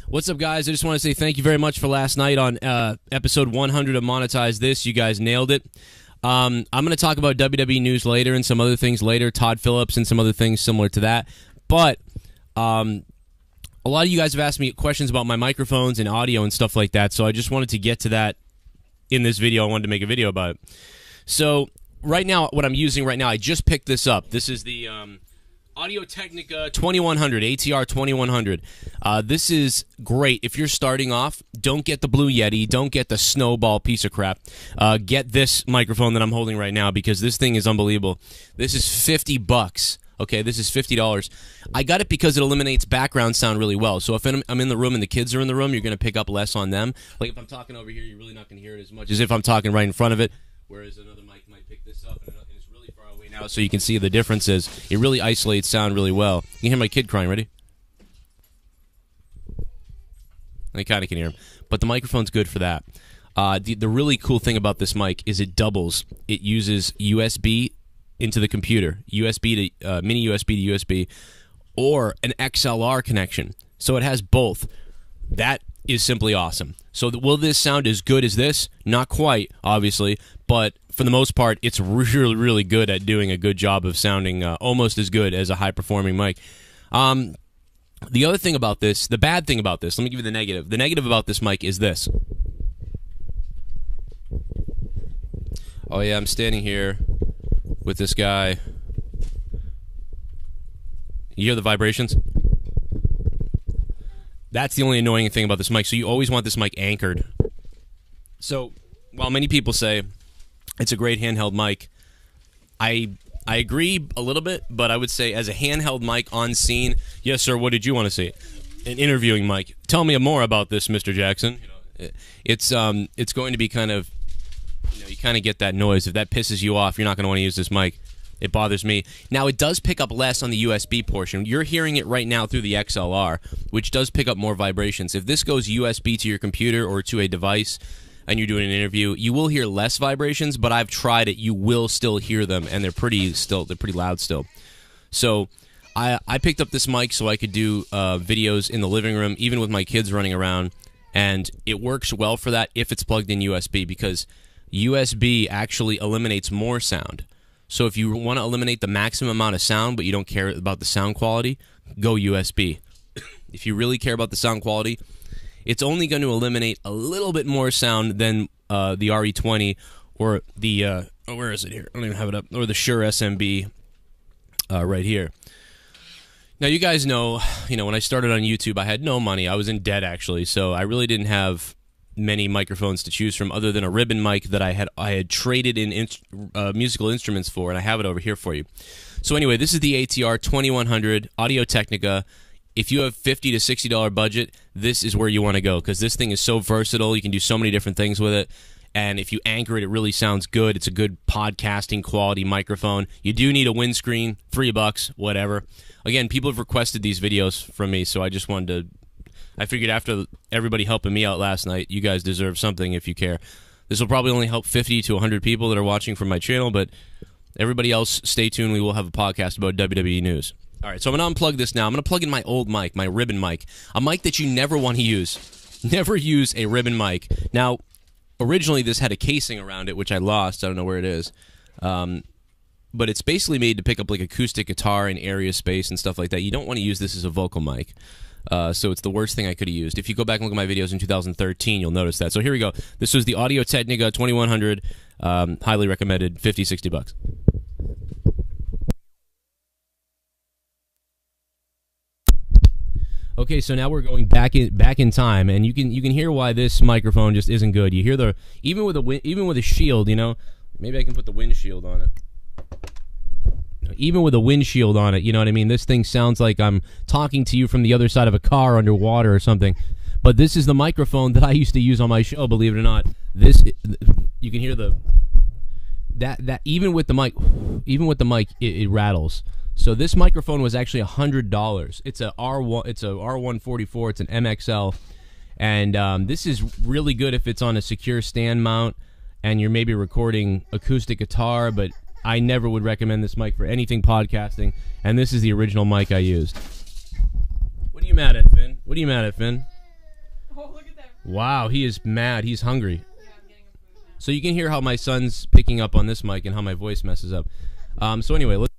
What's up, guys? I just want to say thank you very much for last night on episode 100 of Monetize This. You guys nailed it. I'm going to talk about WWE news later and some other things later, Todd Phillips and some other things similar to that. But a lot of you guys have asked me questions about my microphones and audio and stuff like that, so I just wanted to get to that in this video. I wanted to make a video about it. So right now, what I'm using right now, I just picked this up. This is the Audio-Technica 2100, ATR 2100. This is great. If you're starting off, don't get the Blue Yeti. Don't get the Snowball piece of crap. Get this microphone that I'm holding right now because this thing is unbelievable. This is $50. Okay, this is $50. I got it because it eliminates background sound really well. So if I'm in the room and the kids are in the room, you're going to pick up less on them. Like if I'm talking over here, you're really not going to hear it as much as if I'm talking right in front of it, whereas another mic might pick this up and it's really far away now, so you can see the differences. It really isolates sound really well. You can hear my kid crying. Ready? I kind of can hear him. But the microphone's good for that. The really cool thing about this mic is it doubles. It uses USB into the computer, USB to mini USB to USB, or an XLR connection. So it has both. That is simply awesome. So will this sound as good as this? Not quite, obviously, but for the most part, it's really, really good at doing a good job of sounding almost as good as a high-performing mic. The other thing about this, the bad thing about this, let me give you the negative. The negative about this mic is this. Oh yeah, I'm standing here with this guy. You hear the vibrations? That's the only annoying thing about this mic. So you always want this mic anchored. So while many people say it's a great handheld mic, I agree a little bit, but I would say as a handheld mic on scene, yes sir, what did you want to see? An interviewing mic. Tell me more about this, Mr. Jackson. It's going to be kind of, you kind of get that noise. If that pisses you off, you're not going to want to use this mic. It bothers me. Now, it does pick up less on the USB portion. You're hearing it right now through the XLR, which does pick up more vibrations. If this goes USB to your computer or to a device and you're doing an interview, you will hear less vibrations, but I've tried it. You will still hear them, and they're pretty loud still. So I picked up this mic so I could do videos in the living room, even with my kids running around, and it works well for that if it's plugged in USB, because USB actually eliminates more sound. So if you want to eliminate the maximum amount of sound but you don't care about the sound quality, go USB. If you really care about the sound quality, it's only going to eliminate a little bit more sound than the Re20 or the where is it here? I don't even have it up. Or the Shure Sm7b right here. Now you guys know, when I started on YouTube, I had no money. I was in debt actually, so I really didn't have many microphones to choose from other than a ribbon mic that I had traded in musical instruments for, and I have it over here for you. So anyway, this is the ATR 2100 Audio-Technica. If you have $50 to $60 budget, this is where you want to go, because this thing is so versatile. You can do so many different things with it, and if you anchor it, it really sounds good. It's a good podcasting quality microphone. You do need a windscreen, $3, whatever. Again, people have requested these videos from me, so I just wanted to, I figured after everybody helping me out last night, you guys deserve something if you care. This will probably only help 50 to 100 people that are watching from my channel, but everybody else, stay tuned. We will have a podcast about WWE news. All right, so I'm going to unplug this now. I'm going to plug in my old mic, my ribbon mic, a mic that you never want to use. Never use a ribbon mic. Now, originally this had a casing around it, which I lost. I don't know where it is. But it's basically made to pick up like acoustic guitar and area space and stuff like that. You don't want to use this as a vocal mic. So it's the worst thing I could have used. If you go back and look at my videos in 2013, you'll notice that. So here we go. This was the Audio-Technica 2100. Highly recommended, $50, $60. Okay, so now we're going back in time, and you can hear why this microphone just isn't good. You hear the even with a shield, maybe I can put the windshield on it. Even with a windshield on it, you know what I mean? This thing sounds like I'm talking to you from the other side of a car underwater or something. But this is the microphone that I used to use on my show, believe it or not. This, you can hear that even with the mic, it rattles. So this microphone was actually $100. It's a R144. It's an MXL, and this is really good if it's on a secure stand mount and you're maybe recording acoustic guitar. But I never would recommend this mic for anything podcasting. And this is the original mic I used. What are you mad at, Finn? What are you mad at, Finn? Wow, he is mad. He's hungry. So you can hear how my son's picking up on this mic and how my voice messes up. So anyway, let's...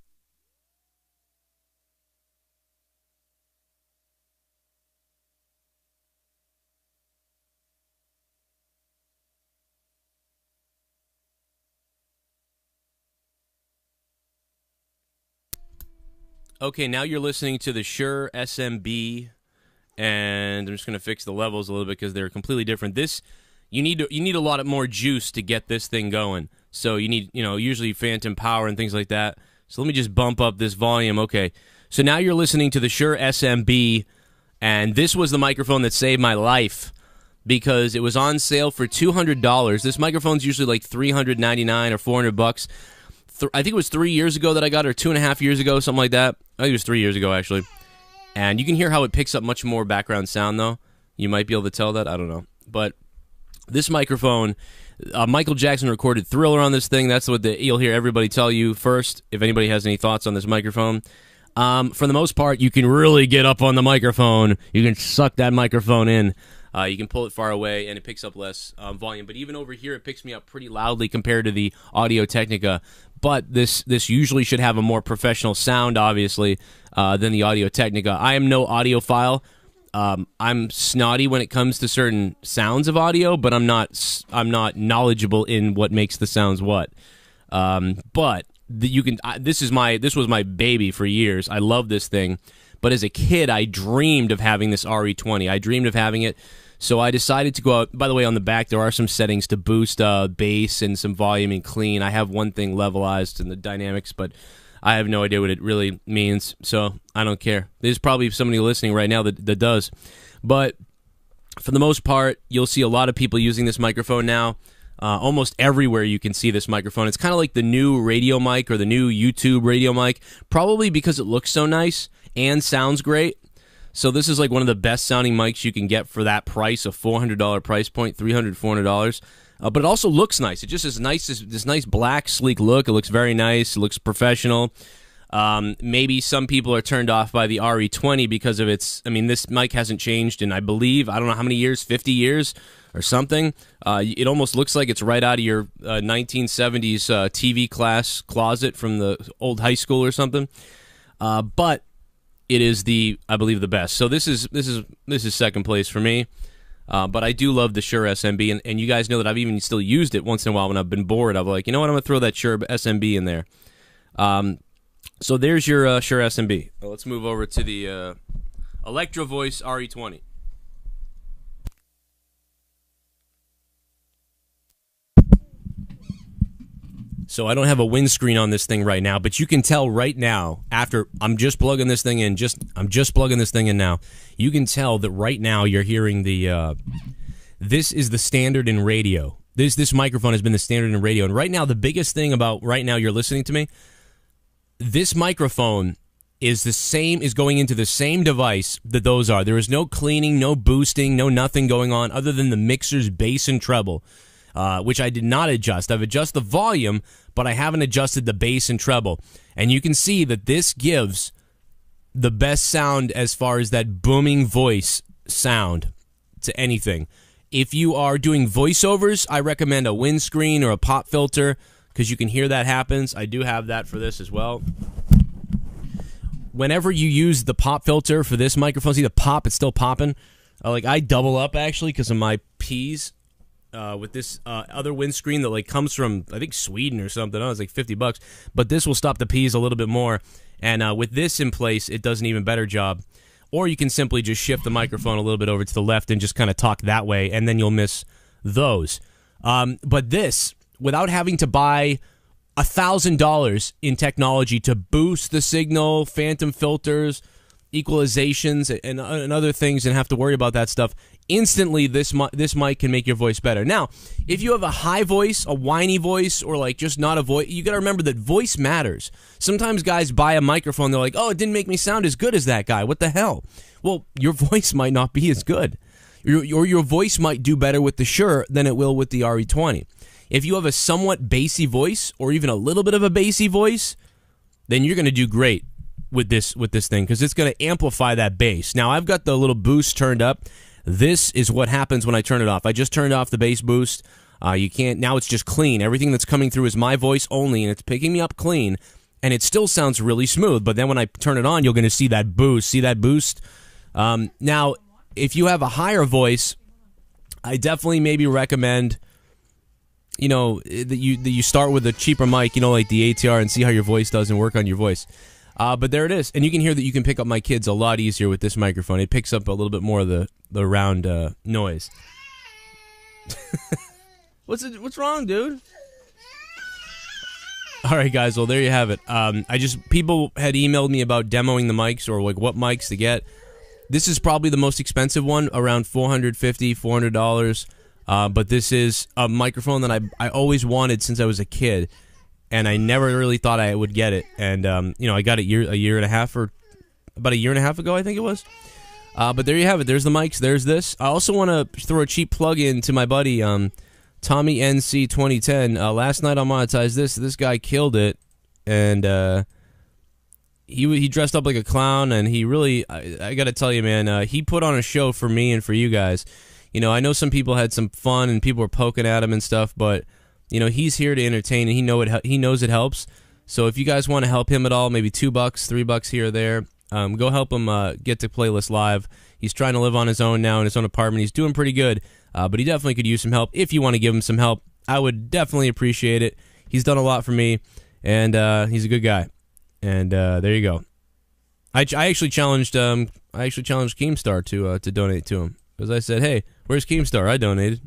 Okay, now you're listening to the Shure Sm7b, and I'm just going to fix the levels a little bit because they're completely different. This, you need a lot more juice to get this thing going. So you need, usually phantom power and things like that. So let me just bump up this volume. Okay, so now you're listening to the Shure Sm7b, and this was the microphone that saved my life because it was on sale for $200. This microphone's usually like $399 or $400. I think it was 3 years ago that I got it, or 2.5 years ago, something like that. I think it was 3 years ago, actually. And you can hear how it picks up much more background sound, though. You might be able to tell that. I don't know. But this microphone, Michael Jackson recorded Thriller on this thing. That's what you'll hear everybody tell you first, if anybody has any thoughts on this microphone. For the most part, you can really get up on the microphone. You can suck that microphone in. You can pull it far away, and it picks up less volume. But even over here, it picks me up pretty loudly compared to the Audio-Technica. But this usually should have a more professional sound, obviously, than the Audio-Technica. I am no audiophile. I'm snotty when it comes to certain sounds of audio, but I'm not knowledgeable in what makes the sounds what. But this was my baby for years. I love this thing. But as a kid, I dreamed of having this Re20. I dreamed of having it. So I decided to go out. By the way, on the back, there are some settings to boost bass and some volume and clean. I have one thing levelized in the dynamics, but I have no idea what it really means, so I don't care. There's probably somebody listening right now that does. But for the most part, you'll see a lot of people using this microphone now. Almost everywhere you can see this microphone. It's kind of like the new radio mic or the new YouTube radio mic, probably because it looks so nice and sounds great. So this is like one of the best sounding mics you can get for that price, a $400 price point, $300, $400. But it also looks nice. It just is nice, this nice black, sleek look. It looks very nice. It looks professional. Maybe some people are turned off by the Re20 because of its... I mean, this mic hasn't changed in, I believe, I don't know how many years, 50 years or something. It almost looks like it's right out of your 1970s TV class closet from the old high school or something. But it is I believe, the best. So this is second place for me. But I do love the Shure Sm7b, and you guys know that I've even still used it once in a while when I've been bored. I'm like, you know what, I'm going to throw that Shure Sm7b in there. So there's your Shure Sm7b. Well, let's move over to the Electro Voice Re20. So I don't have a windscreen on this thing right now, but you can tell right now, after I'm just plugging this thing in, I'm just plugging this thing in now, you can tell that right now you're hearing the, this is the standard in radio. This microphone has been the standard in radio, and right now the biggest thing about right now you're listening to me, this microphone is going into the same device that those are. There is no cleaning, no boosting, no nothing going on other than the mixer's bass and treble. Which I did not adjust. I've adjusted the volume, but I haven't adjusted the bass and treble. And you can see that this gives the best sound as far as that booming voice sound to anything. If you are doing voiceovers, I recommend a windscreen or a pop filter because you can hear that happens. I do have that for this as well. Whenever you use the pop filter for this microphone, see the pop, it's still popping. Like I double up actually because of my P's. With this other windscreen that comes from I think Sweden or something. Oh, it's like $50, but this will stop the P's a little bit more. And with this in place, it does an even better job. Or you can simply just shift the microphone a little bit over to the left and just kind of talk that way, and then you'll miss those. But this, without having to buy $1,000 in technology to boost the signal, phantom filters, equalizations, and other things, and have to worry about that stuff. Instantly, this mic can make your voice better. Now, if you have a high voice, a whiny voice, or just not a voice, you got to remember that voice matters. Sometimes guys buy a microphone, they're like, oh, it didn't make me sound as good as that guy. What the hell? Well, your voice might not be as good. Or your voice might do better with the Shure than it will with the Re20. If you have a somewhat bassy voice, or even a little bit of a bassy voice, then you're going to do great with this thing, because it's going to amplify that bass. Now, I've got the little boost turned up. This is what happens when I turn it off. I just turned off the bass boost. You can't, now it's just clean. Everything that's coming through is my voice only, and it's picking me up clean, and it still sounds really smooth, but then when I turn it on, you're going to see that boost. See that boost? Now, if you have a higher voice, I definitely maybe recommend, you know, that you start with a cheaper mic, you know, like the ATR, and see how your voice does and work on your voice. But there it is, and you can hear that you can pick up my kids a lot easier with this microphone. It picks up a little bit more of the round noise. What's wrong, dude? All right, guys. Well, there you have it. People had emailed me about demoing the mics or like what mics to get. This is probably the most expensive one, around $400. But this is a microphone that I always wanted since I was a kid, and I never really thought I would get it. And you know, I got it about a year and a half ago, I think it was. But there you have it. There's the mics. There's this. I also want to throw a cheap plug in to my buddy Tommy NC 2010. Last night on Monetize this guy killed it, and he dressed up like a clown, and he really, I got to tell you, man, he put on a show for me and for you guys. You know, I know some people had some fun and people were poking at him and stuff, but you know, he's here to entertain, and he knows it helps. So if you guys want to help him at all, maybe $2, $3 here or there, go help him get to Playlist Live. He's trying to live on his own now in his own apartment. He's doing pretty good, but he definitely could use some help. If you want to give him some help, I would definitely appreciate it. He's done a lot for me, and he's a good guy. And there you go. I actually challenged Keemstar to donate to him, because I said, "Hey, where's Keemstar? I donated."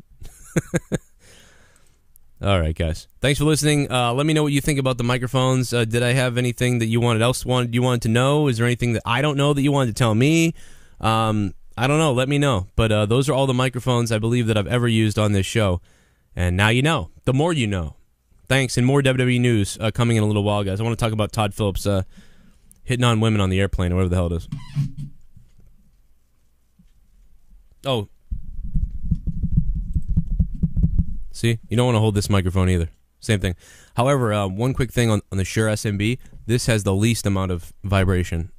All right, guys. Thanks for listening. Let me know what you think about the microphones. Did I have anything that you wanted to know? Is there anything that I don't know that you wanted to tell me? I don't know. Let me know. But those are all the microphones I believe that I've ever used on this show. And now you know. The more you know. Thanks, and more WWE news coming in a little while, guys. I want to talk about Todd Phillips hitting on women on the airplane, or whatever the hell it is. Oh. See? You don't want to hold this microphone either. Same thing. However, one quick thing on the Shure Sm7b. This has the least amount of vibration.